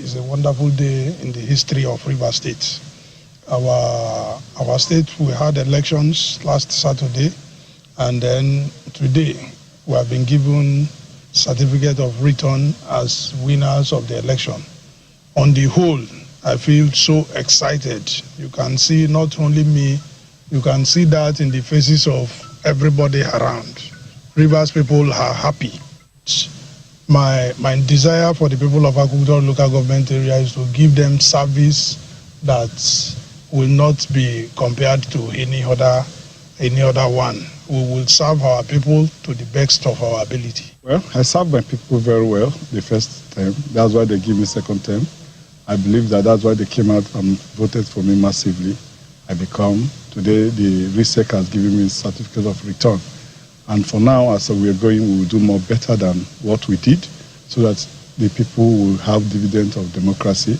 is a wonderful day in the history of Rivers State. Our state, we had elections last Saturday, and then today we have been given certificate of return as winners of the election. On the whole, I feel so excited. You can see not only me, you can see that in the faces of everybody around. Rivers people are happy. My desire for the people of Akukuto local government area is to give them service that will not be compared to any other one. We will serve our people to the best of our ability. Well, I served my people very well the first term. That's why they give me second term. I believe that's why they came out and voted for me massively. Today the RISEC has given me a certificate of return. And for now, as we are going, we will do more better than what we did so that the people will have dividend of democracy.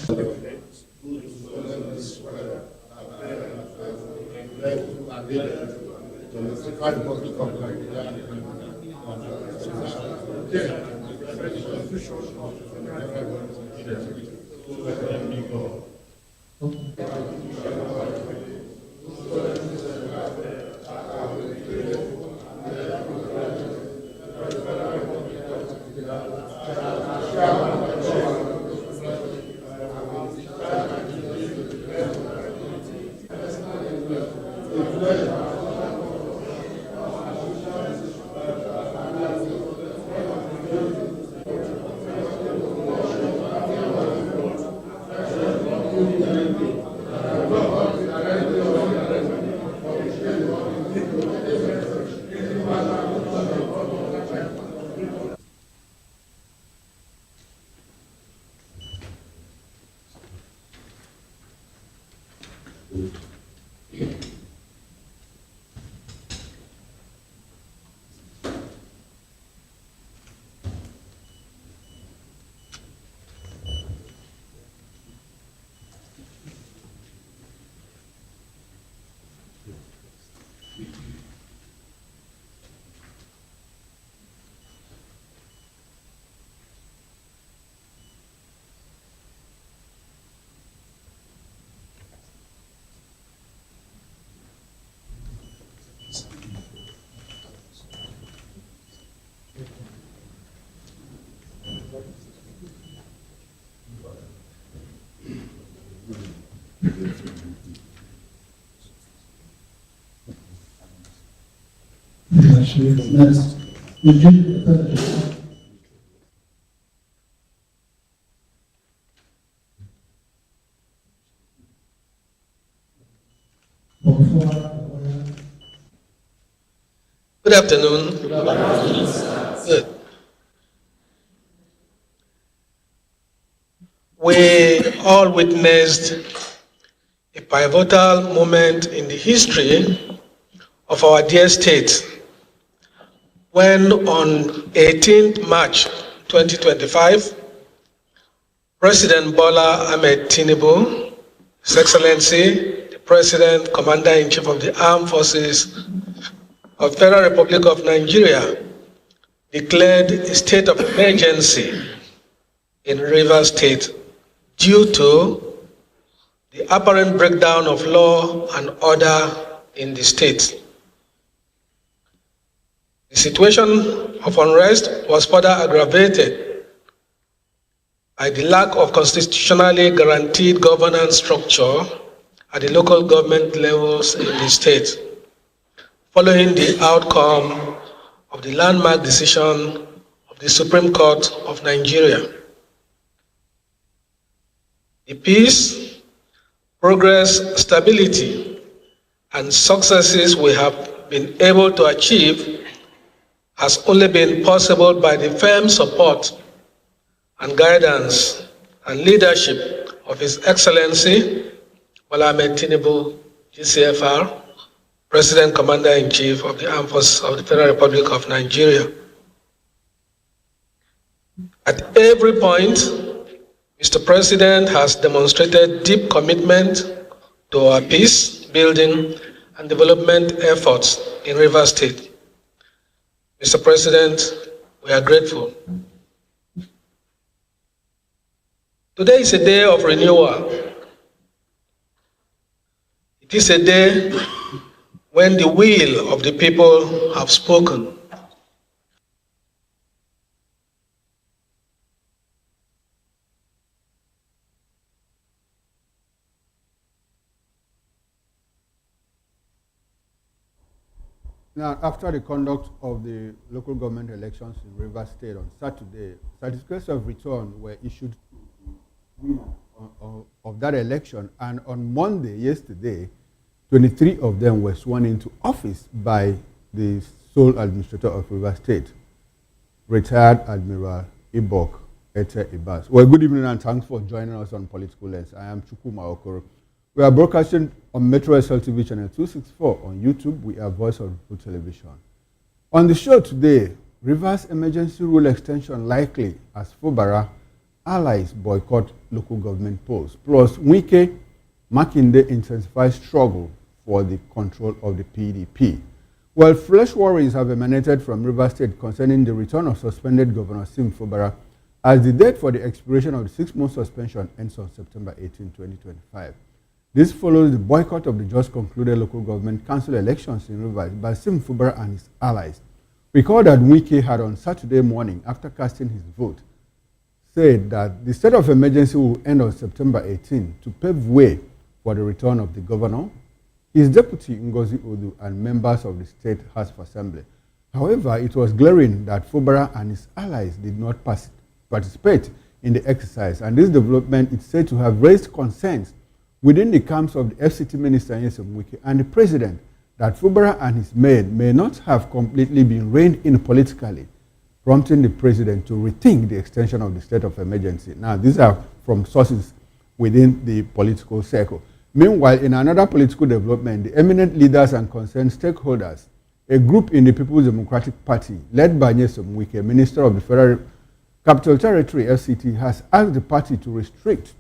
Next, Good afternoon. Good. We all witnessed a pivotal moment in the history of our dear state when on 18th March 2025, President Bola Ahmed Tinubu, His Excellency, the President, Commander-in-Chief of the Armed Forces of the Federal Republic of Nigeria, declared a state of emergency in Rivers State due to the apparent breakdown of law and order in the state. The situation of unrest was further aggravated by the lack of constitutionally guaranteed governance structure at the local government levels in the state, following the outcome of the landmark decision of the Supreme Court of Nigeria. The peace, progress, stability, and successes we have been able to achieve has only been possible by the firm support and guidance and leadership of His Excellency Bola Ahmed Tinubu, GCFR, President Commander-in-Chief of the Armed Forces of the Federal Republic of Nigeria. At every point, Mr. President has demonstrated deep commitment to our peace building and development efforts in Rivers State. Mr. President, we are grateful. To Today is a day of renewal. It is a day when the will of the people have spoken. Now, after the conduct of the local government elections in Rivers State on Saturday, certificates of return were issued to the winner of that election, and on Monday, yesterday, 23 of them were sworn into office by the sole administrator of Rivers State, retired Admiral Ibok Ete Ibas. Well, good evening and thanks for joining us on Political Lens. I am Chukuma Okoro. We are broadcasting on Metro SL TV channel 264 on YouTube. We are Voice of People Television. On the show today, Rivers emergency rule extension likely as Fubara allies boycott local government polls. Plus, Wike, Makinde Intensify struggle for the control of the PDP. Well, fresh worries have emanated from Rivers State concerning the return of suspended Governor Sim Fubara as the date for the expiration of the 6-month suspension ends on September 18, 2025. This follows the boycott of the just concluded local government council elections in Rivers by Sim Fubara and his allies. Recall that Wike had on Saturday morning, after casting his vote, said that the state of emergency will end on September 18 to pave way for the return of the governor, his deputy Ngozi Odu, and members of the State House of Assembly. However, it was glaring that Fubara and his allies did not participate in the exercise, and this development is said to have raised concerns within the camps of the FCT Minister Nyesom Wike and the President that Fubara and his men may not have completely been reined in politically, prompting the President to rethink the extension of the state of emergency. Now, these are from sources within the political circle. Meanwhile, in another political development, the eminent leaders and concerned stakeholders, a group in the People's Democratic Party, led by Nyesom Wike, Minister of the Federal Capital Territory, FCT, has asked the party to restrict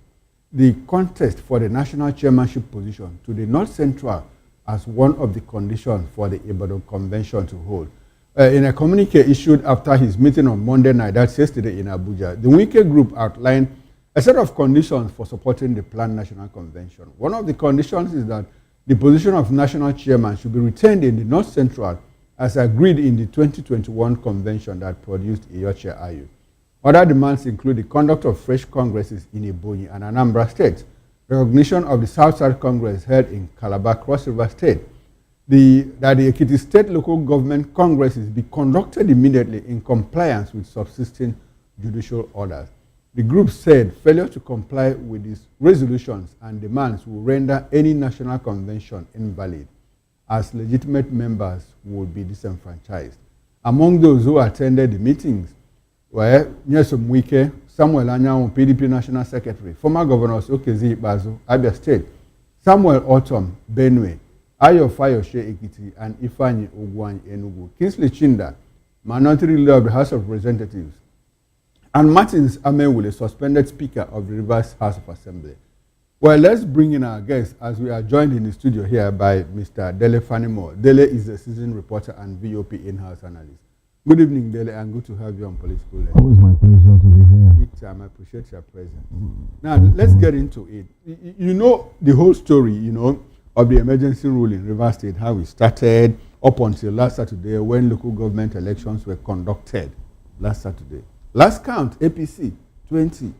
the contest for the national chairmanship position to the North Central as one of the conditions for the Ibadan Convention to hold. In a communique issued after his meeting on Monday night, that's yesterday in Abuja, the Wike group outlined a set of conditions for supporting the planned national convention. One of the conditions is that the position of national chairman should be retained in the North Central as agreed in the 2021 convention that produced Iyoche Ayu. Other demands include the conduct of fresh congresses in Ebonyi and Anambra States, recognition of the South-South Congress held in Calabar, Cross River State, that the Ekiti State local government congresses be conducted immediately in compliance with subsisting judicial orders. The group said failure to comply with these resolutions and demands will render any national convention invalid, as legitimate members would be disenfranchised. Among those who attended the meetings were Nyesom Wike, Samuel Anyanwu, PDP National Secretary, former Governors Okezi Ibazu, Abia State, Samuel Autumn, Benue, Ayo Fayoshe Ekiti, and Ifeanyi Ogwuanyi Enugu, Kingsley Chinda, Minority Leader of the House of Representatives, and Martins Amewule, suspended Speaker of the Rivers House of Assembly. Well, let's bring in our guests as we are joined in the studio here by Mr. Dele Fanimo. Dele is a seasoned reporter and VOP in-house analyst. Good evening, Dele, and good to have you on Political Lens. Always my pleasure to be here. Big time, I appreciate your presence. Now, let's get into it. You know the whole story, of the emergency rule in Rivers State, how it started up until last Saturday when local government elections were conducted last Saturday. Last count, APC, 20.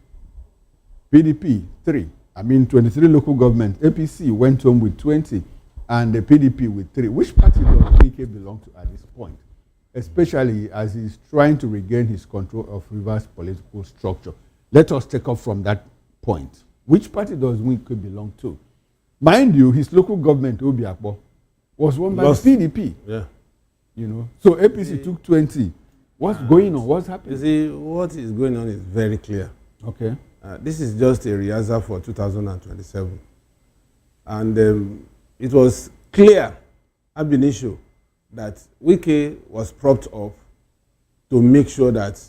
PDP, 3. 23 local government. APC went home with 20 and the PDP with 3. Which party does Wike belong to at this point? Especially as he's trying to regain his control of Rivers' political structure. Let us take off from that point. Which party does Wike belong to? Mind you, his local government, Obiakpo, was won by the PDP. Yeah. So APC took 20. What's going on? What's happening? You see, what is going on is very clear. Okay. This is just a rehearsal for 2027. And it was clear, ab initio, that Wike was propped up to make sure that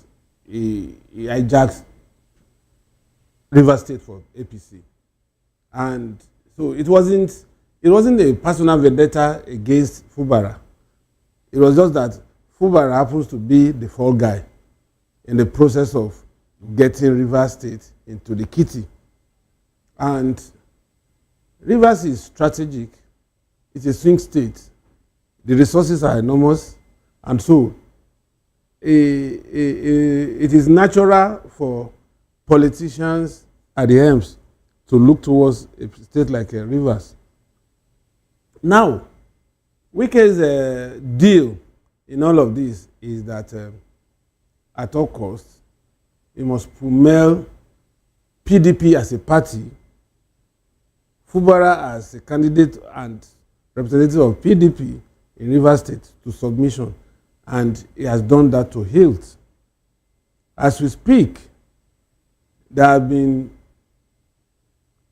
he hijacked Rivers State for APC. And so it wasn't a personal vendetta against Fubara. It was just that Fubara happens to be the fall guy in the process of getting Rivers State into the kitty. And Rivers is strategic. It's a swing state. The resources are enormous. And so it is natural for politicians at the helms to look towards a state like Rivers. Now, Wike's deal in all of this is that at all costs, he must promote PDP as a party, Fubara as a candidate and representative of PDP in Rivers State to submission, and he has done that to hilt. As we speak, there have been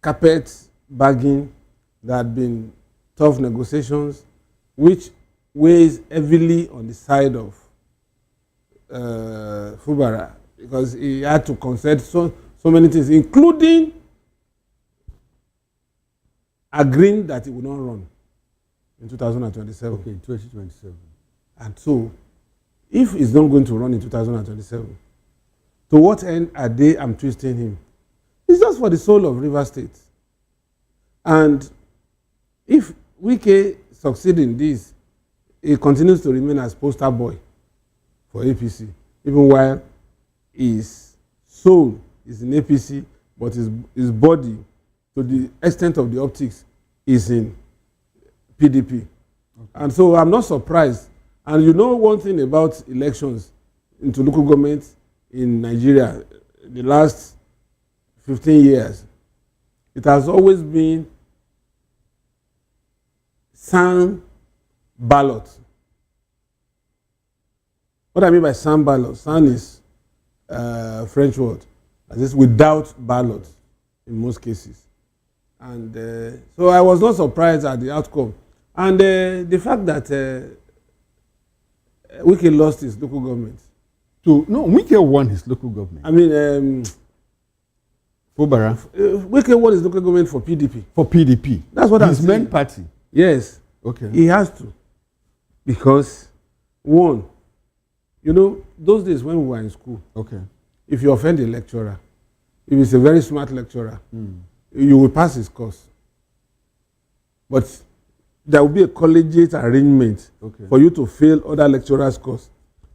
carpet bagging, there have been tough negotiations, which weighs heavily on the side of Fubara, because he had to concede so many things, including agreeing that he would not run in 2027. Okay, 2027. And so, if he's not going to run in 2027, to what end are they twisting him? It's just for the soul of Rivers State. And if Wike succeeds in this, he continues to remain as poster boy for APC, even while his soul is in APC, but his body, to the extent of the optics, is in PDP. Okay. And so I'm not surprised. And you know one thing about elections into local government in Nigeria, in the last 15 years, it has always been sans ballot. What I mean by sans ballot, sans is French word, that is without ballot in most cases. And so I was not surprised at the outcome. And the fact that Wike lost his local government. No, Wike won his local government. I mean, Fubara. Wike won his local government for PDP. For PDP. That's what I'm saying. His main party. Yes. Okay. He has to. Because, one, you know, those days when we were in school, okay, if you offend a lecturer, if he's a very smart lecturer, you will pass his course. But there will be a collegiate arrangement for you to fail other lecturers' course.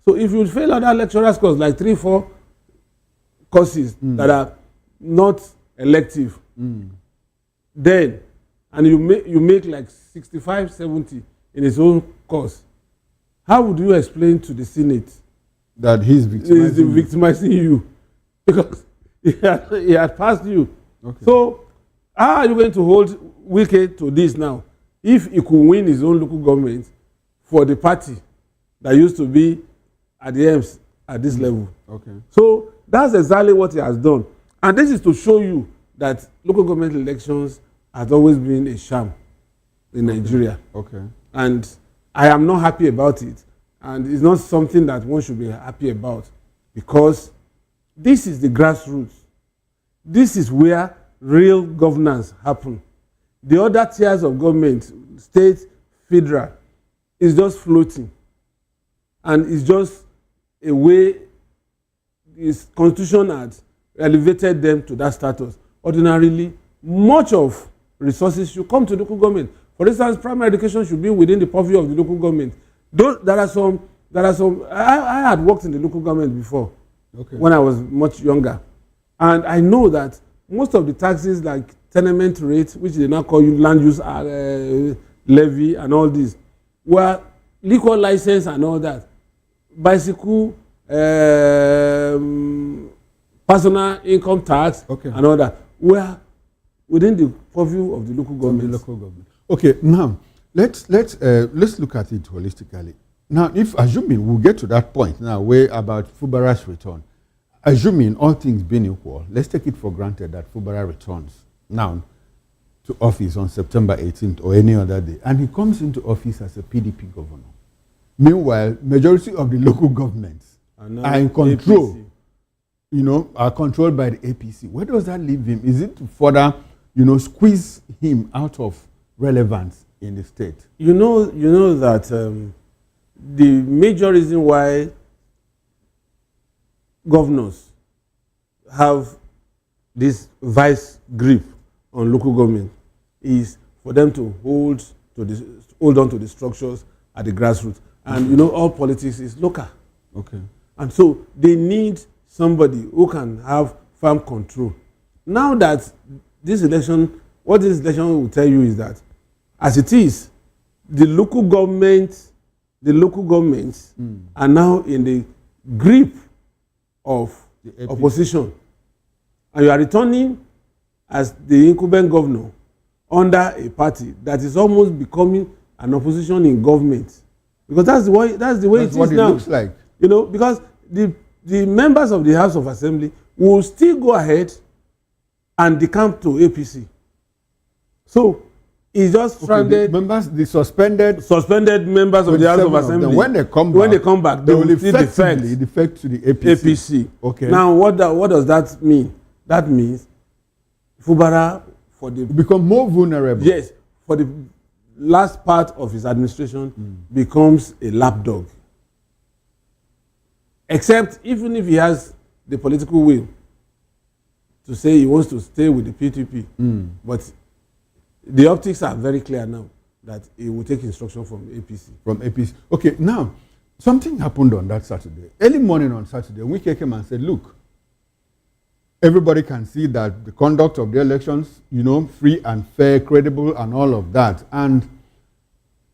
So if you fail other lecturers' course, like 3-4 courses that are not elective, then, and you make like 65-70 in his own course, how would you explain to the Senate that he's victimizing you? Because he had passed you. Okay. So how are you going to hold Wike to this now? If he could win his own local government for the party that used to be at the M's at this level. Okay. So that's exactly what he has done. And this is to show you that local government elections has always been a sham in Nigeria. Okay. And I am not happy about it. And it's not something that one should be happy about, because this is the grassroots. This is where real governance happens. The other tiers of government, state, federal, is just floating. And it's just a way his constitution had elevated them to that status. Ordinarily, much of resources should come to local government. For instance, primary education should be within the purview of the local government. There are some. I had worked in the local government before, when I was much younger, and I know that most of the taxes, like tenement rate, which they now call you land use levy and all this, were liquor license and all that, bicycle, personal income tax, and all that, were within the purview of the local government. Okay, now let's look at it holistically. Now, if assuming we'll get to that point now, where about Fubara's return, assuming all things being equal, let's take it for granted that Fubara returns now to office on September 18th or any other day, and he comes into office as a PDP governor. Meanwhile, majority of the local governments are in control, APC. Are controlled by the APC. Where does that leave him? Is it to further, squeeze him out of relevance in the state? You know that the major reason why governors have this vice grip on local government is for them to hold on to the structures at the grassroots. And you know, all politics is local. Okay. And so they need somebody who can have firm control. Now that this election, what this election will tell you is that, as it is, the local governments are now in the grip of the opposition. And you are returning as the incumbent governor under a party that is almost becoming an opposition in government. Because that's the way it is now. Looks like. You know, because the members of the House of Assembly will still go ahead and decamp to APC. So it's just stranded. The suspended members of the House of Assembly. When they come back, they will still defect to the APC. Okay. Now, what does that mean? That means Fubara become more vulnerable. Yes, for the last part of his administration becomes a lapdog. Except even if he has the political will to say he wants to stay with the PTP, but the optics are very clear now that he will take instruction from APC. Okay, now, something happened on that Saturday. Early morning on Saturday, Wike came and said, look, everybody can see that the conduct of the elections, free and fair, credible, and all of that. And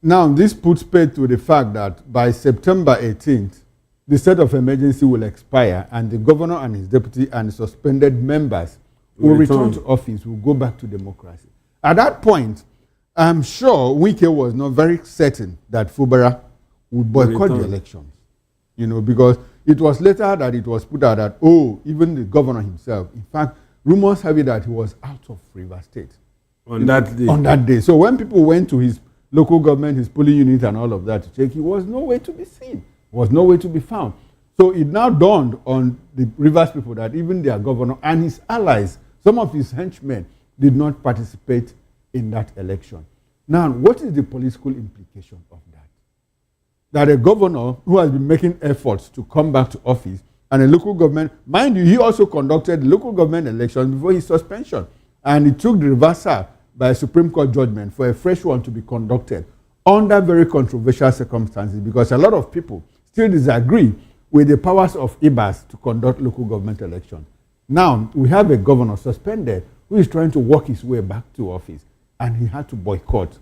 now this puts paid to the fact that by September 18th, the state of emergency will expire and the governor and his deputy and the suspended members will return to office, will go back to democracy. At that point, I'm sure Wike was not very certain that Fubara would boycott the elections. Because it was later that it was put out that, even the governor himself, in fact, rumors have it that he was out of Rivers State. On that day. So when people went to his local government, his polling unit and all of that to check, he was nowhere to be seen, was nowhere to be found. So it now dawned on the Rivers people that even their governor and his allies, some of his henchmen, did not participate in that election. Now, what is the political implication of that? That a governor who has been making efforts to come back to office and a local government, mind you, he also conducted local government elections before his suspension. And it took the reversal by a Supreme Court judgment for a fresh one to be conducted under very controversial circumstances because a lot of people still disagree with the powers of IBAS to conduct local government elections. Now, we have a governor suspended who is trying to work his way back to office, and he had to boycott.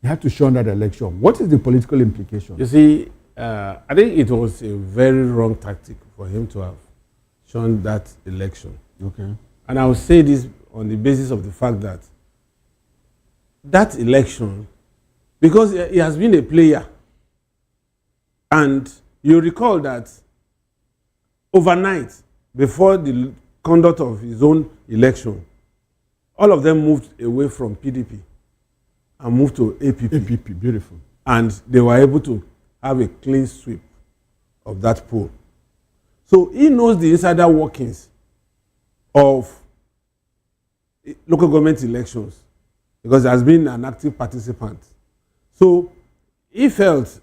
He had to shun that election. What is the political implication? You see, I think it was a very wrong tactic for him to have shunned that election. Okay. And I will say this on the basis of the fact that that election, because he has been a player, and you recall that overnight, before the conduct of his own election, all of them moved away from PDP and moved to APP. APP, beautiful. And they were able to have a clean sweep of that poll. So he knows the insider workings of local government elections because he has been an active participant. So he felt,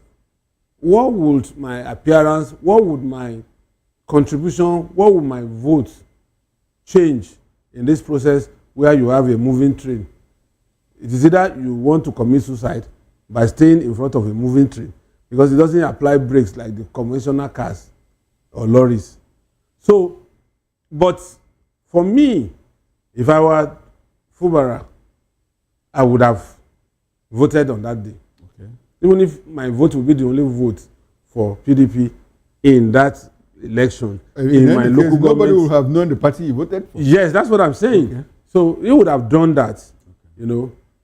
what would my appearance, what would my contribution, what would my vote change in this process where you have a moving train? It is either you want to commit suicide by staying in front of a moving train because it doesn't apply brakes like the conventional cars or lorries. So, but for me, if I were Fubara, I would have voted on that day. Okay. Even if my vote would be the only vote for PDP in that election, in my local government. Nobody would have known the party he voted for. Yes, that's what I'm saying. Okay. So he would have done that,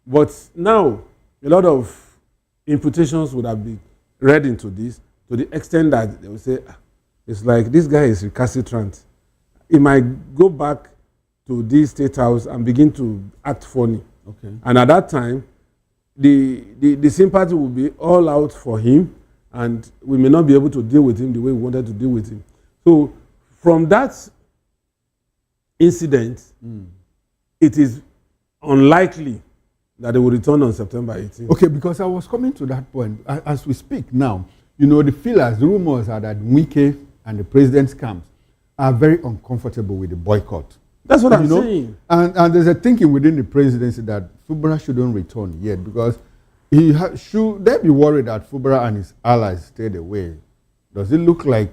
But now, a lot of imputations would have been read into this to the extent that they would say, it's like this guy is recalcitrant. He might go back to this state house and begin to act funny. Okay. And at that time, the sympathy will be all out for him, and we may not be able to deal with him the way we wanted to deal with him. So from that incident, it is unlikely that they will return on September 18th. Okay, because I was coming to that point. As we speak now, the feelers, the rumors are that Wike and the president's camps are very uncomfortable with the boycott. That's what I'm saying. And there's a thinking within the presidency that Fubara shouldn't return yet because should they be worried that Fubara and his allies stayed away? Does it look like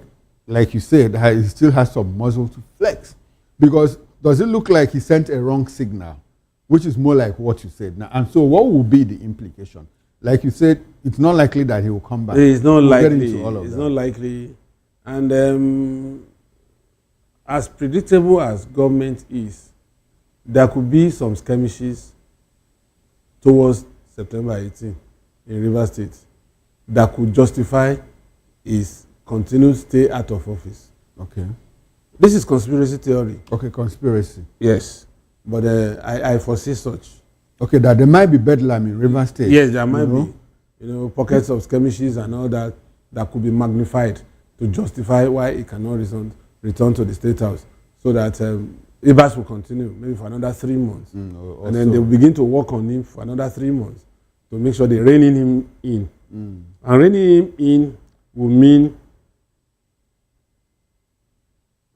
you said, that he still has some muscle to flex? Because does it look like he sent a wrong signal, which is more like what you said now? And so what will be the implication? Like you said, it's not likely that he will come back. It's not likely. It's not likely. And as predictable as government is, there could be some skirmishes towards September 18 in Rivers State that could justify his continued stay out of office. Okay. This is conspiracy theory. Okay, conspiracy. Yes. But I foresee such. Okay, that there might be bedlam in Rivers State. Yes, there might be. Pockets of skirmishes and all that could be magnified to justify why he cannot return to the State House, so that Rivers will continue maybe for another 3 months. And then they will begin to work on him for another 3 months to make sure they rein him in. And reining him in will mean,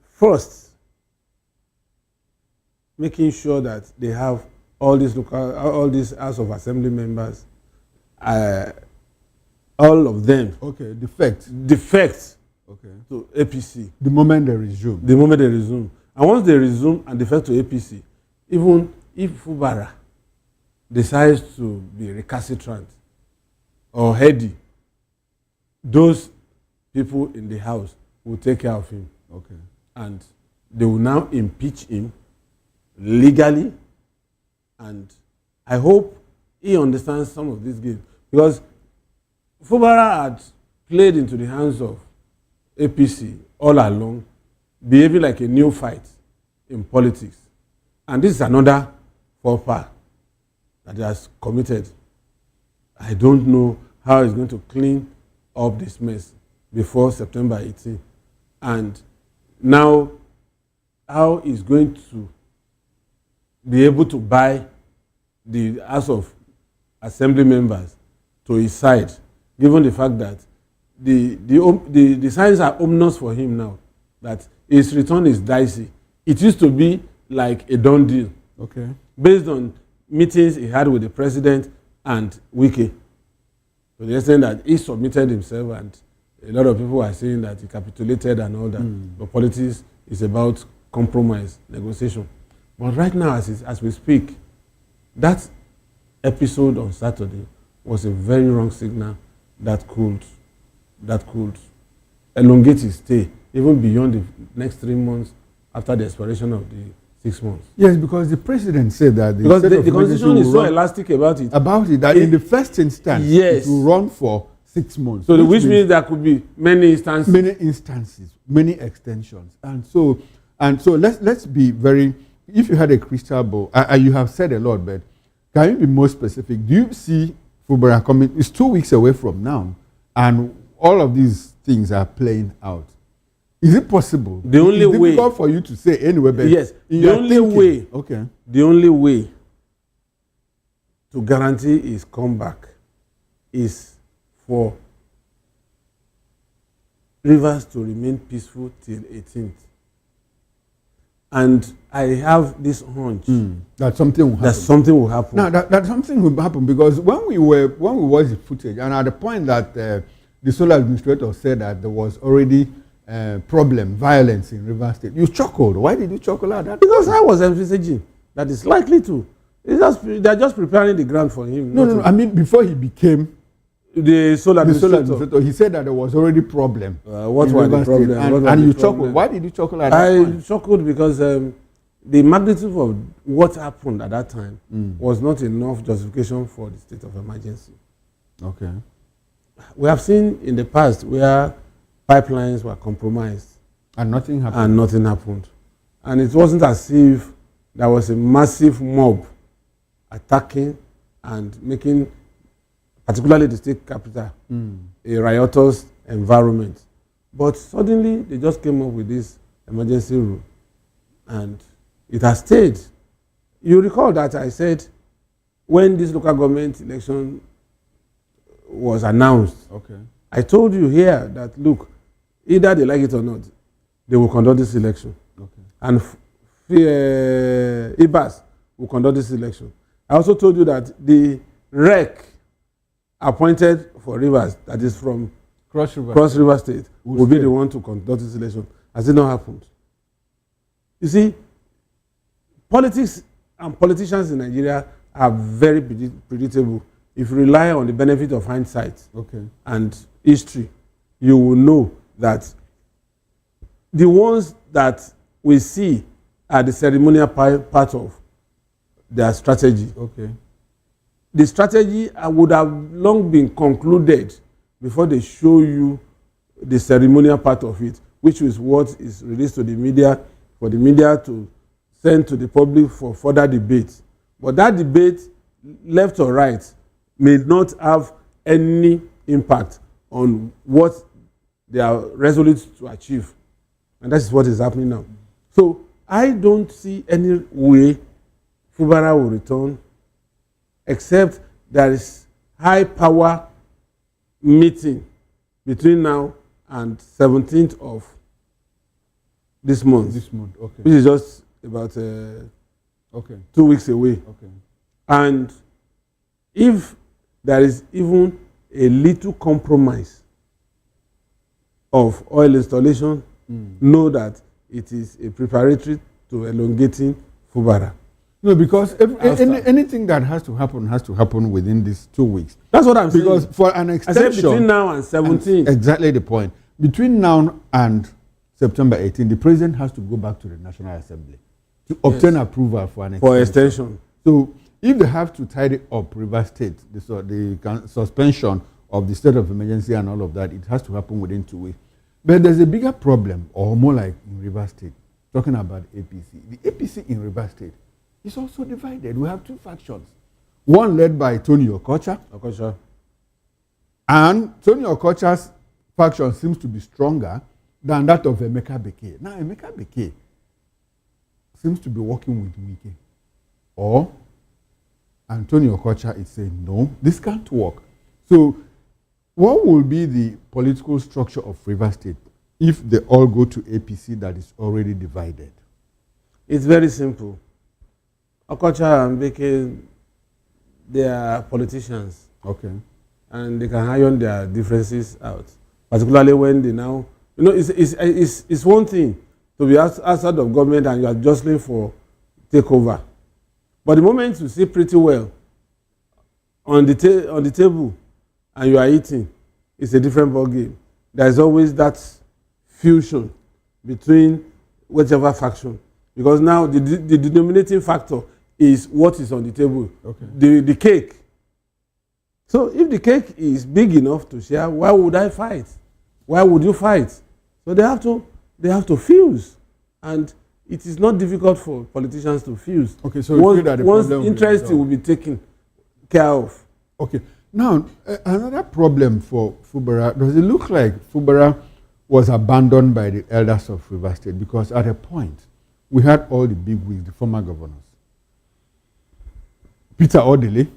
first, making sure that they have all these House of Assembly members, all of them. Okay, defect. Okay. To APC. The moment they resume. And once they resume and defect to APC, even if Fubara decides to be recalcitrant or heady, those people in the house will take care of him. Okay. And they will now impeach him legally. And I hope he understands some of these games. Because Fubara had played into the hands of APC all along, behaving like a neophyte in politics. And this is another faux pas that he has committed. I don't know how he's going to clean up this mess before September 18. And now, how he's going to be able to buy the House of Assembly members to his side, given the fact that the signs are ominous for him now, that his return is dicey. It used to be like a done deal. Okay. Based on meetings he had with the president and Wike, to the extent that he submitted himself, and a lot of people are saying that he capitulated and all that. But politics is about compromise, negotiation. But right now, as we speak, that episode on Saturday was a very wrong signal that could elongate his stay even beyond the next 3 months after the expiration of the 6 months. Yes, because the president said that the constitution is so elastic about it. That in the first instance, yes, it will run for 6 months. So which means there could be many instances, many extensions, and so let's be very. If you had a crystal ball, you have said a lot, but can you be more specific? Do you see Fubara coming? It's 2 weeks away from now, and all of these things are playing out. Is it possible? The only way. It's difficult for you to say anyway, but yes, the only way to guarantee his comeback is for Rivers to remain peaceful till 18th. And I have this hunch that something will happen. Now, that something will happen, because when we watched the footage, and at the point that the sole administrator said that there was already violence in Rivers State, you chuckled. Why did you chuckle at that? Because I was envisaging that it's likely to. They're just preparing the ground for him. No. I mean, before he became the sole administrator, he said that there was already problem. What was the problem? And you chuckled. Why did you chuckle at that point? I chuckled because the magnitude of what happened at that time was not enough justification for the state of emergency. Okay. We have seen in the past where pipelines were compromised and nothing happened. And it wasn't as if there was a massive mob attacking and making, particularly the state capital, a riotous environment. But suddenly they just came up with this emergency rule, and it has stayed. You recall that I said when this local government election was announced, okay, I told you here that, look, either they like it or not, they will conduct this election. Okay. And IBAS will conduct this election. I also told you that the REC appointed for Rivers, that is from Cross River State, will be the one to conduct this election. Has it not happened? You see, politics and politicians in Nigeria are very predictable. If you rely on the benefit of hindsight and history, you will know that the ones that we see are the ceremonial part of their strategy. Okay. The strategy would have long been concluded before they show you the ceremonial part of it, which is what is released to the media, for the media to send to the public for further debate. But that debate, left or right, may not have any impact on what they are resolute to achieve. And that is what is happening now. So I don't see any way Fubara will return, except there is high power meeting between now and 17th of this month. Okay. Which is just about 2 weeks away. Okay. And if there is even a little compromise of oil installation, know that it is a preparatory to elongating Fubara. No, because anything that has to happen within these 2 weeks. That's what I'm saying. Because for an extension, I said between now and 17. Exactly the point. Between now and September 18, the president has to go back to the National Assembly to obtain approval for an extension. So if they have to tidy up River State, the suspension of the state of emergency and all of that, it has to happen within 2 weeks. But there's a bigger problem, or more like in River State, talking about APC. The APC in River State is also divided. We have two factions. One led by Tony Okocha. And Tony Okocha's faction seems to be stronger than that of Emeka Beke. Now, Emeka Beke seems to be working with Wike. Or Antonio Okocha is saying, no, this can't work. So what will be the political structure of River State if they all go to APC that is already divided? It's very simple. Okocha and Beke, they are politicians. Okay. And they can iron their differences out. Particularly when they now, it's one thing to be outside of government and you are jostling for takeover. But the moment you see pretty well on the table and you are eating, it's a different ball game. There is always that fusion between whichever faction. Because now the denominating factor is what is on the table, the cake. So if the cake is big enough to share, why would I fight? Why would you fight? So they have to fuse, and it is not difficult for politicians to fuse. Okay, so once interest will be taken care of. Okay. Now another problem for Fubara, does it look like Fubara was abandoned by the elders of River State? Because at a point we had all the big wigs, the former governors, Peter Odele,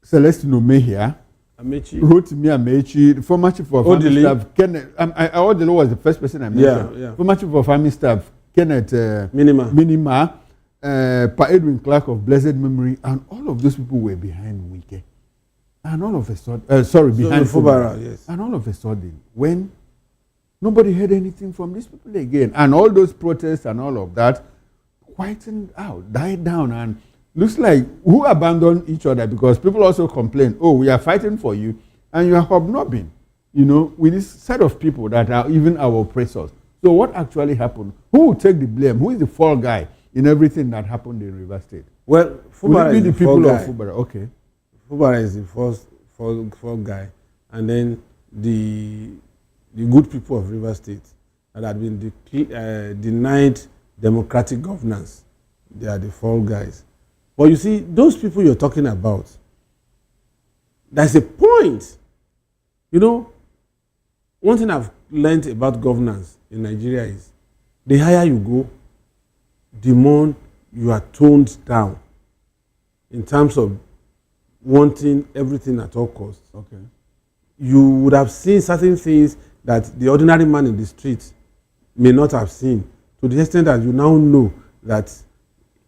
Celestino Mejia, Rotimi Amechi, the former chief of army staff, Kenneth. Odele was the first person I mentioned. Yeah. Former chief of army staff, Kenneth Minima, Pa Edwin Clark of blessed memory, and all of those people were behind Wike. And all of a sudden, behind Fubara, yes. And all of a sudden, when nobody heard anything from these people again, and all those protests and all of that quietened out, died down, and looks like who abandoned each other, because people also complain, oh, we are fighting for you, and you are hobnobbing, with this set of people that are even our oppressors. So what actually happened? Who will take the blame? Who is the fall guy in everything that happened in River State? Well, Fubara is the people of Fubara. Okay. Fubara is the first fall guy, and then the good people of River State that had been denied democratic governance, they are the fall guys. But you see, those people you're talking about, there's a point. One thing I've learned about governance in Nigeria is the higher you go, the more you are toned down in terms of wanting everything at all costs. Okay. You would have seen certain things that the ordinary man in the street may not have seen, to the extent that you now know that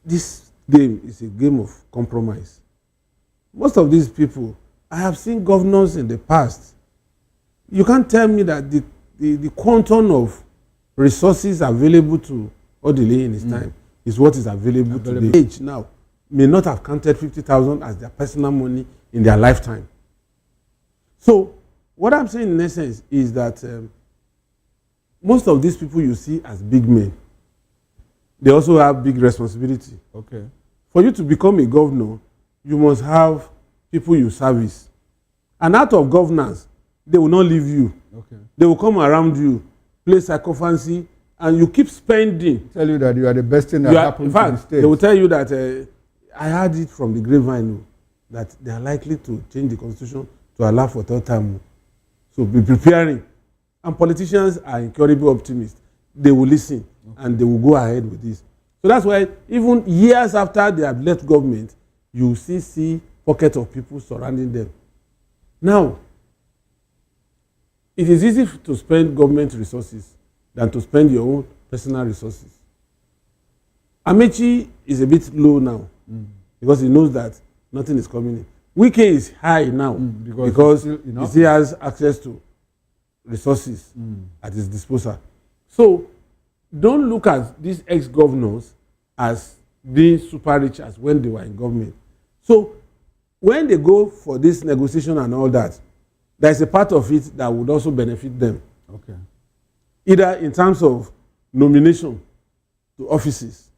this game is a game of compromise. Most of these people, I have seen governors in the past. You can't tell me that the quantum of resources available to Odile in his time is what is available today. Age now may not have counted 50,000 as their personal money in their lifetime. So what I'm saying in essence is that most of these people you see as big men, they also have big responsibility. Okay. For you to become a governor, you must have people you service. And out of governance, they will not leave you. Okay. They will come around you, play psychophancy, and you keep spending. Tell you that you are the best thing that happened to the state. They will tell you that I heard it from the grapevine that they are likely to change the constitution to allow for third term. So be preparing. And politicians are incurable optimists. They will listen and they will go ahead with this. So that's why even years after they have left government, you still see pockets of people surrounding them. Now, it is easy to spend government resources than to spend your own personal resources. Amechi is a bit low now because he knows that nothing is coming in. Wike is high now because he still has access to resources at his disposal. So don't look at these ex-governors as being super rich as when they were in government. So when they go for this negotiation and all that, there is a part of it that would also benefit them. Okay. Either in terms of nomination to offices.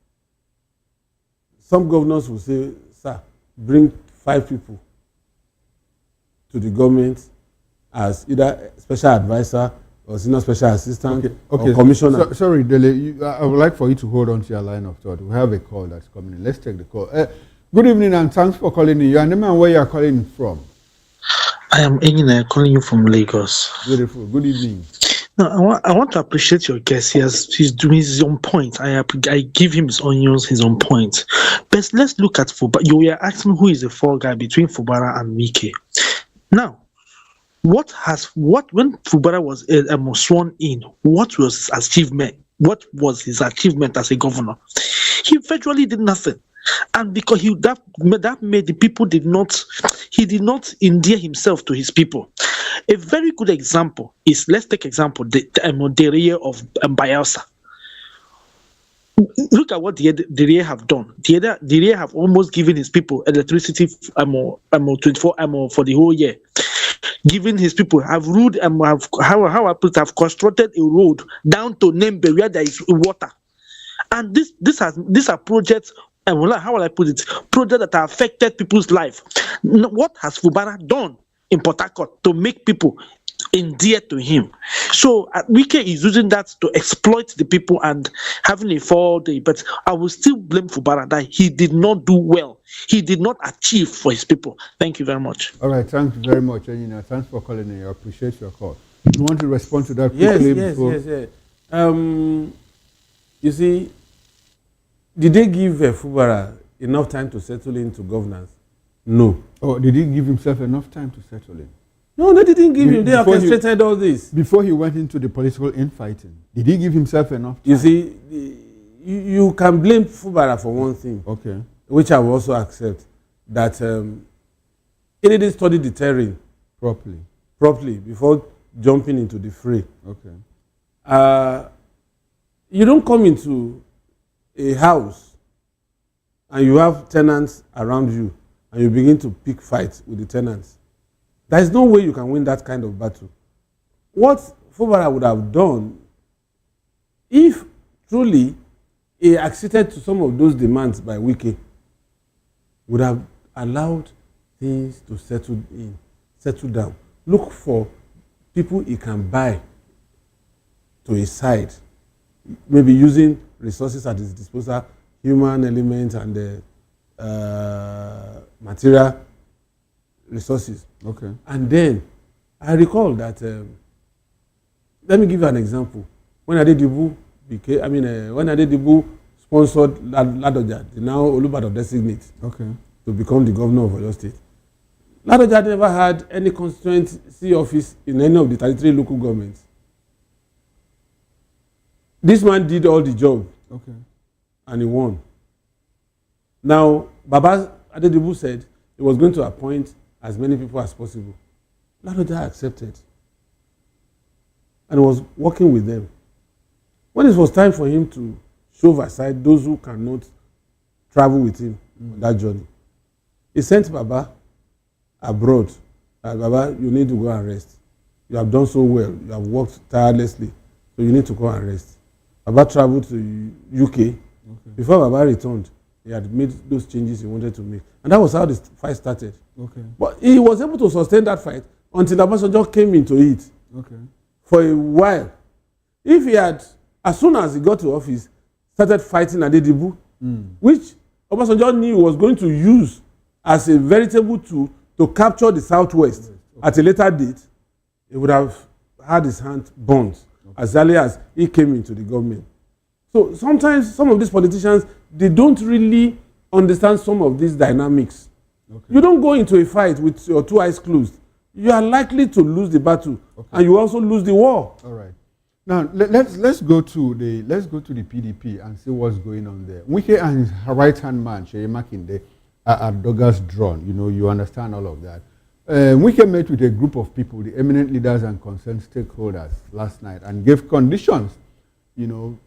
Some governors will say, sir, bring 5 people to the government as either special advisor or senior special assistant or commissioner. Sorry, Dele, I would like for you to hold on to your line of thought. We have a call that's coming in. Let's take the call. Good evening and thanks for calling in. Your name and where you are calling from? I am Engina, calling you from Lagos. Beautiful. Good evening. No, I want to appreciate your guest. He's doing his own point. I give him his onions, his own point. But let's look at Fubara. You were asking who is the fall guy between Fubara and Wike. Now, when Fubara was sworn in, what was his achievement? What was his achievement as a governor? He virtually did nothing. And because that made the people did not endear himself to his people. A very good example is, let's take example, the area of Bayelsa. Look at what the area have done. The area have almost given his people electricity 24 for the whole year. Given his people have ruled have constructed a road down to Nembe where there is water. And these are projects. How will I put it? Projects that have affected people's life. What has Fubara done in Port Harcourt to make people endear to him? So Wike is using that to exploit the people and having a fall day. But I will still blame Fubara that he did not do well. He did not achieve for his people. Thank you very much. All right, thanks very much. And thanks for calling in. I appreciate your call. You want to respond to that quickly? Yes. You see, did they give Fubara enough time to settle into governance? No. Oh, did he give himself enough time to settle in? No, they didn't give him. They orchestrated all this. Before he went into the political infighting, did he give himself enough time? You see, you can blame Fubara for one thing, okay, which I will also accept, that he didn't study the terrain properly before jumping into the fray. Okay. You don't come into a house and you have tenants around you and you begin to pick fights with the tenants. There is no way you can win that kind of battle. What Fubara would have done, if truly he acceded to some of those demands by Wike, would have allowed things to settle down. Look for people he can buy to his side, maybe using resources at his disposal, human element and the material resources. Okay. And then I recall that, let me give you an example. When Adedibu sponsored Ladoja, the now Olubadan designate, to become the governor of Oyo State, Ladoja never had any constituency office in any of the 33 local governments. This man did all the job. Okay. And he won. Now, Baba Adedibu said he was going to appoint as many people as possible. Ladoja accepted. And was working with them. When it was time for him to shove aside those who cannot travel with him on that journey, he sent Baba abroad. Baba, you need to go and rest. You have done so well. You have worked tirelessly. So you need to go and rest. Baba traveled to UK. Okay. Before Baba returned, he had made those changes he wanted to make. And that was how the fight started. Okay. But he was able to sustain that fight until Obasanjo came into it. Okay. For a while. If he had, as soon as he got to office, started fighting Adedibu, which Obasanjo knew he was going to use as a veritable tool to capture the Southwest at a later date, he would have had his hand burnt as early as he came into the government. So sometimes some of these politicians, they don't really understand some of these dynamics. Okay. You don't go into a fight with your two eyes closed. You are likely to lose the battle, and you also lose the war. All right. Now let's go to the PDP and see what's going on there. Wike and his right-hand man, Makinde, are at Douglas drawn. You know, you understand all of that. Wike met with a group of people, the eminent leaders and concerned stakeholders, last night, and gave conditions, you know,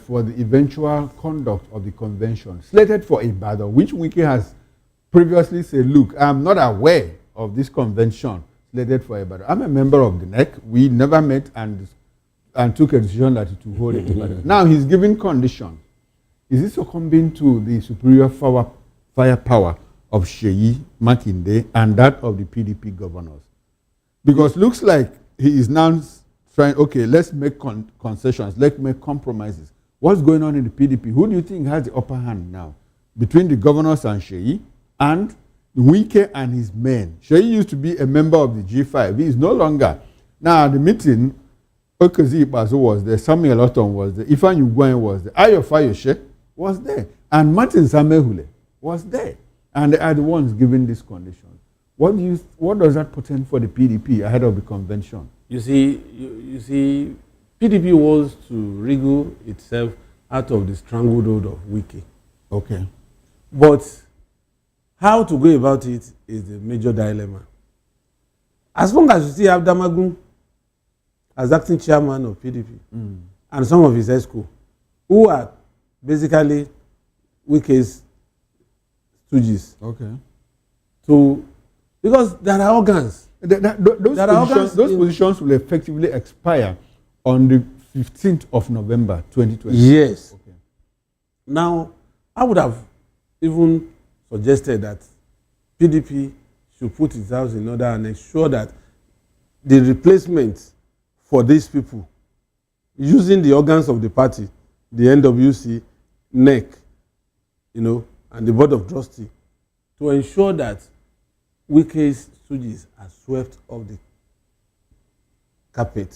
for the eventual conduct of the convention slated for Ibadan, which Wike has previously said, look, I'm not aware of this convention slated for Ibadan. I'm a member of the NEC. We never met and took a decision that to hold it Ibadan. Now he's giving conditions. Is he succumbing to the superior firepower of Sheyi, Makinde, and that of the PDP governors? Because looks like he is now trying, okay, let's make concessions, let's make compromises. What's going on in the PDP? Who do you think has the upper hand now? Between the governors and Sheyi and Wike and his men. Sheyi used to be a member of the G5. He is no longer. Now, at the meeting, Okezi Ipazo was there, Samuel Otom was there, Ifan Ugwen was there, Ayo Fayoshe was there, and Martin Samehule was there. And they are the ones giving these conditions. What does that portend for the PDP ahead of the convention? You see, PDP wants to wriggle itself out of the stranglehold of Wike. Okay. But how to go about it is the major dilemma. As long as you still have Damagun as acting chairman of PDP and some of his ESCO, who are basically Wike's stooges. Okay. Because there are organs. Those positions will effectively expire on the 15th of November 2020. Yes. Okay. Now, I would have even suggested that PDP should put its house in order and ensure that the replacement for these people, using the organs of the party, the NWC, NEC, you know, and the Board of Trustees, to ensure that Wike's stooges are swept off the carpet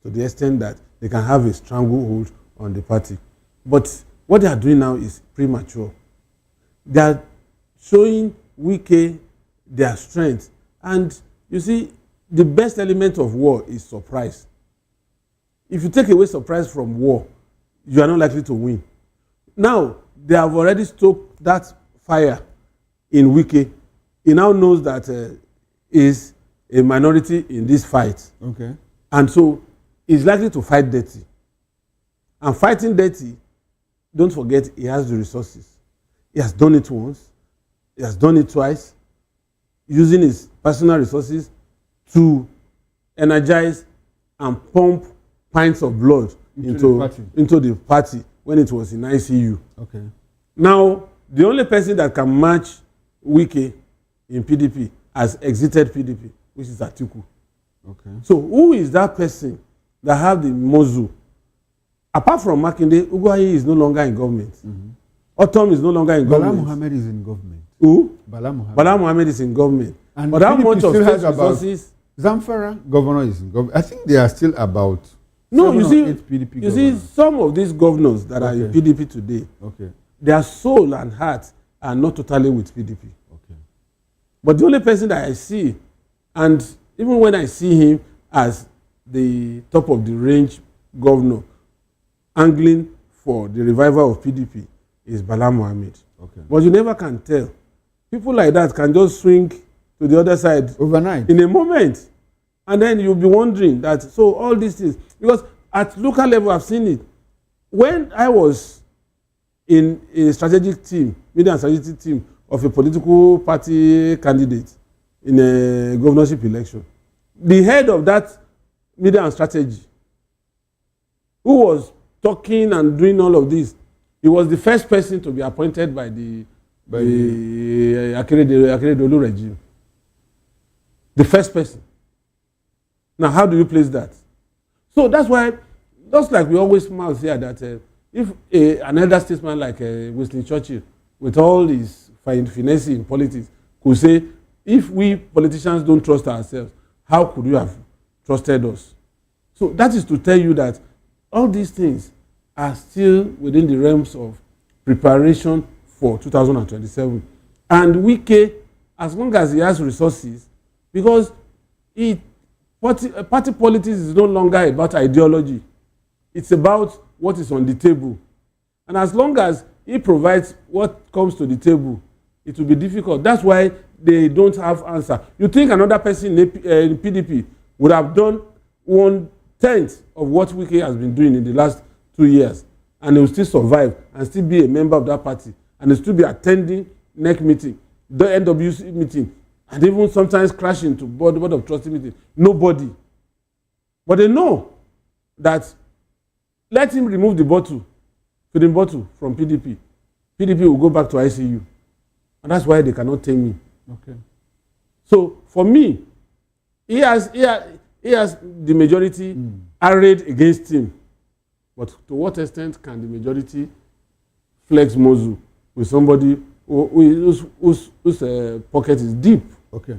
to the extent that they can have a stranglehold on the party. But what they are doing now is premature. They are showing Wike their strength. And you see, the best element of war is surprise. If you take away surprise from war, you are not likely to win. Now, they have already stoked that fire in Wike. He now knows that is a minority in this fight. Okay. And so he's likely to fight dirty. And fighting dirty, don't forget, he has the resources. He has done it once. He has done it twice, using his personal resources to energize and pump pints of blood into the party when it was in ICU. Okay. Now, the only person that can match Wike in PDP has exited PDP, which is Atiku. Okay. So who is that person that have the muzzle? Apart from Makinde, Ugwayi is no longer in government. Otom is no longer in government. Bala Mohammed is in government. Who? Bala Mohammed. Bala Mohammed is in government. And but how much of state state resources? Zamfara governor is in government. I think they are still about. No, you see, PDP you see, some of these governors that are in PDP today, their soul and heart are not totally with PDP. Okay. But the only person that I see, and even when I see him as the top of the range governor, angling for the revival of PDP is Bala Mohammed. Okay. But you never can tell. People like that can just swing to the other side overnight in a moment. And then you'll be wondering that, so all these things, because at local level I've seen it. When I was in a strategic team, media and strategic team of a political party candidate in a governorship election, the head of that media and strategy, who was talking and doing all of this, he was the first person to be appointed by the Akeredolu regime. The first person. Now, how do you place that? So that's why, just like we always mouth here, that if an elder statesman like Winston Churchill, with all his finesse in politics, could say, if we politicians don't trust ourselves, how could you have trusted us? So that is to tell you that all these things are still within the realms of preparation for 2027. And Wike, as long as he has resources, because party politics is no longer about ideology. It's about what is on the table. And as long as he provides what comes to the table, it will be difficult. That's why they don't have answer. You think another person in PDP would have done 1/10 of what Wike has been doing in the last 2 years, and he will still survive and still be a member of that party, and he'll still be attending NEC meeting, the NWC meeting, and even sometimes crashing to board of trustee meeting. Nobody. But they know that let him remove the feeding bottle from PDP. PDP will go back to ICU. And that's why they cannot tame me. Okay. So for me, he has the majority arrayed against him. But to what extent can the majority flex muscle with somebody whose pocket is deep? Okay.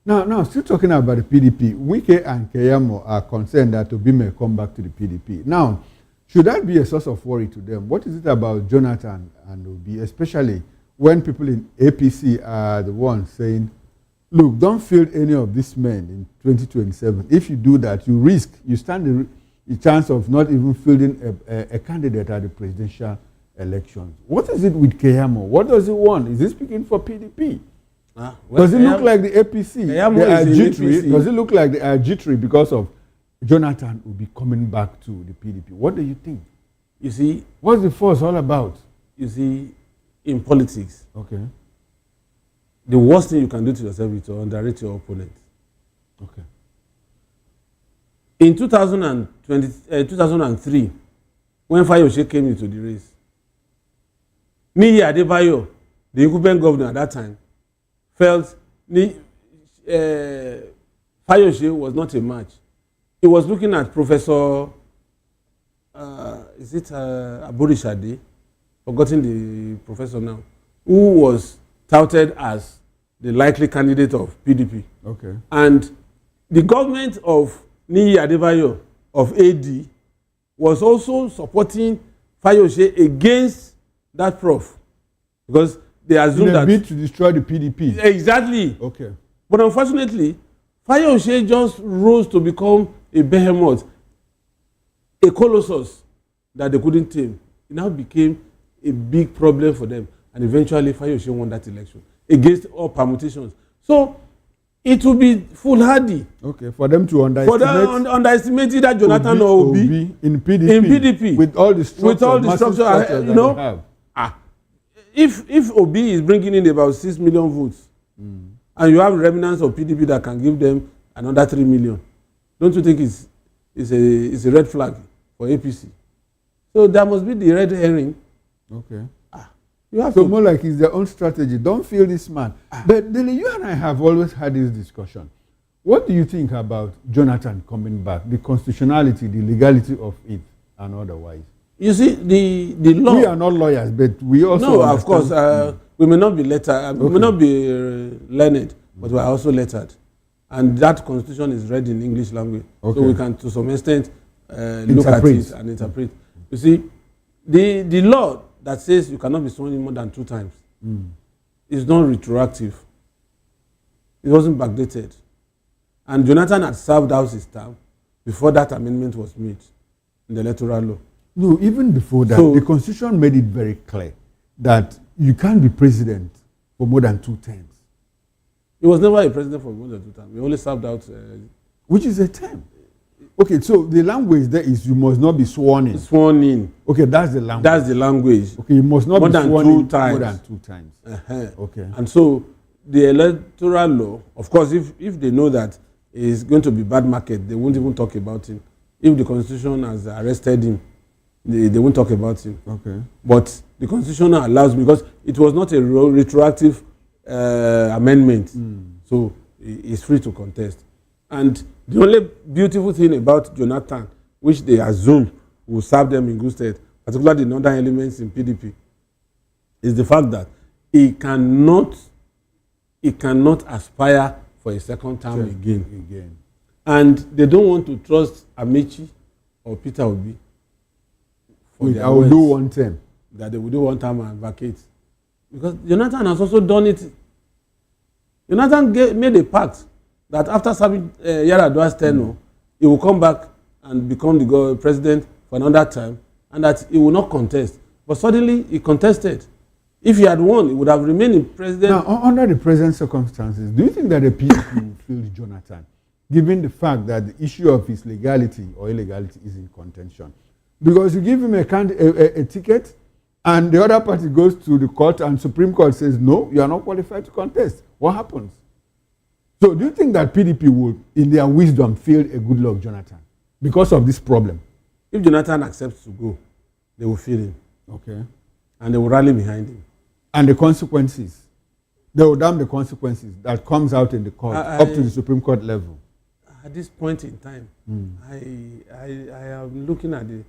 Now, still talking about the PDP, Wike and Keyamo are concerned that Obi may come back to the PDP. Now, should that be a source of worry to them? What is it about Jonathan and Obi, especially when people in APC are the ones saying, look, don't field any of these men in 2027. If you do that, you stand the chance of not even fielding a candidate at the presidential elections. What is it with Keyamo? What does he want? Is he speaking for PDP? Does it look like the APC? They are jittery. Does it look like they are jittery because of Jonathan will be coming back to the PDP? What do you think? You see, what's the force all about? You see, in politics, okay, the worst thing you can do to yourself is to underrate your opponent. Okay. In 2003, when Fayose came into the race, Niyi Adebayo, the incumbent governor at that time, felt Fayose was not a match. He was looking at Professor, Aborishade, forgotten the professor now, who was touted as the likely candidate of PDP. Okay. And the government of Niyi Adebayo of AD was also supporting Fayose against that prof, because they assumed that bid to destroy the PDP. Exactly. Okay. But unfortunately, Fayose just rose to become a behemoth, a colossus that they couldn't tame. It now became a big problem for them, and eventually Fayose won that election against all permutations. So it will be foolhardy. Okay, for them to underestimate either Jonathan or Obi in PDP with all the structure, you know. If Obi is bringing in about 6 million votes, and you have remnants of PDP that can give them another 3 million, don't you think it's a red flag for APC? So there must be the red herring. Okay. You have so more like it's their own strategy. Don't feel this man. But Dele, you and I have always had this discussion. What do you think about Jonathan coming back? The constitutionality, the legality of it, and otherwise? You see, the law. We are not lawyers, but we also. No, of course. We may not be lettered. We may not be learned, but we are also lettered. And that constitution is read in English language. Okay. So we can, to some extent, look at it and interpret. You see, the law that says you cannot be sworn in more than 2 times is not retroactive. It wasn't backdated. And Jonathan had served out his term before that amendment was made in the electoral law. No, even before that, So- the Constitution made it very clear that you can't be president for more than 2 terms. He was never a president for more than 2 terms. He only served out Which is a term. Okay, so the language there is you must not be sworn in. sworn in. Okay, that's the language. That's the language. Okay, you must not More be than sworn 2 in times. more than 2 times. Okay. And so the electoral law, of course, if they know that it's going to be bad market, they won't even talk about him. If the Constitution has arrested him, they won't talk about him. Okay. But the Constitution allows, because it was not a retroactive amendment, so he's free to contest. And the only beautiful thing about Jonathan, which they assume will serve them in good stead, particularly the northern elements in PDP, is the fact that he cannot aspire for a second term again. And they don't want to trust Amici or Peter Obi. I will do 1 term. That they will do 1 term and vacate. Because Jonathan has also done it. Jonathan made a pact that after serving Yar'Adua's tenure, he will come back and become the president for another time, and that he will not contest. But suddenly he contested. If he had won, he would have remained in president. Now, under the present circumstances, do you think that the PDP will field Jonathan, given the fact that the issue of his legality or illegality is in contention? Because you give him a ticket, and the other party goes to the court, and Supreme Court says, no, you are not qualified to contest. What happens? So do you think that PDP will, in their wisdom, field a good luck Jonathan because of this problem? If Jonathan accepts to go, they will field him. Okay. And they will rally behind him. And the consequences, they will damn the consequences that comes out in the court up to the Supreme Court level. At this point in time, I am looking at the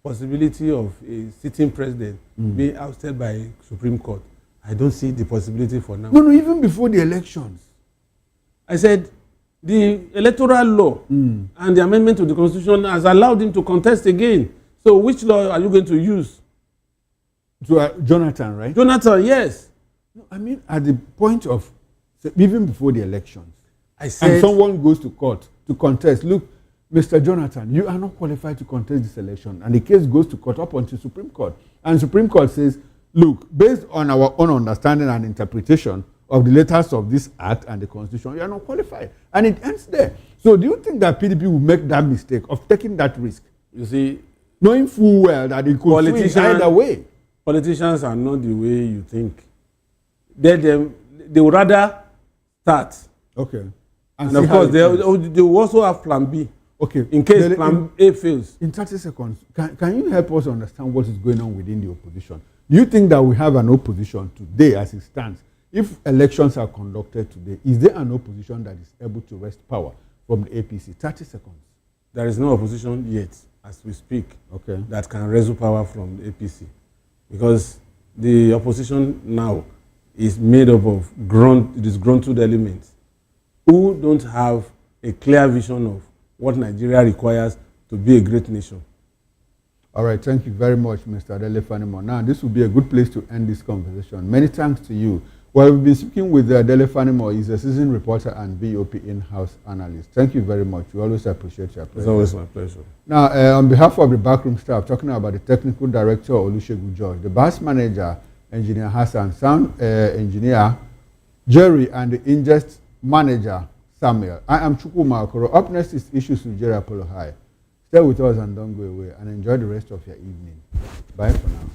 possibility of a sitting president being ousted by Supreme Court. I don't see the possibility for now. No, even before the elections. I said the electoral law and the amendment to the Constitution has allowed him to contest again. So which law are you going to use? To Jonathan, right? Jonathan, yes. No, I mean, at the point of, even before the elections, I said, and someone goes to court to contest, look, Mr. Jonathan, you are not qualified to contest this election. And the case goes to court up until Supreme Court. And Supreme Court says, look, based on our own understanding and interpretation of the letters of this act and the Constitution, you are not qualified. And it ends there. So do you think that PDP will make that mistake of taking that risk? You see, knowing full well that it could swing either way. Politicians are not the way you think. They would rather start. Okay. And of course, they will also have plan B. Okay. In case plan A fails. In 30 seconds, can you help us understand what is going on within the opposition? Do you think that we have an opposition today as it stands? If elections are conducted today, is there an opposition that is able to wrest power from the APC? 30 seconds. There is no opposition yet, as we speak, that can wrestle power from the APC. Because the opposition now is made up of disgruntled elements who don't have a clear vision of what Nigeria requires to be a great nation. All right, thank you very much, Mr. Adele Fanimo. Now, this will be a good place to end this conversation. Many thanks to you. Well, we've been speaking with Adele Fanimo. He's a seasoned reporter and VOP in-house analyst. Thank you very much. We always appreciate your presence. It's always my pleasure. Now, on behalf of the backroom staff, talking about the technical director, Olusegun George, the bus manager, Engineer Hassan, sound engineer, Jerry, and the ingest manager, Samuel. I am Chukwu Makoro. Up next is Issues with Jerry Apollo High. Stay with us and don't go away, and enjoy the rest of your evening. Bye for now.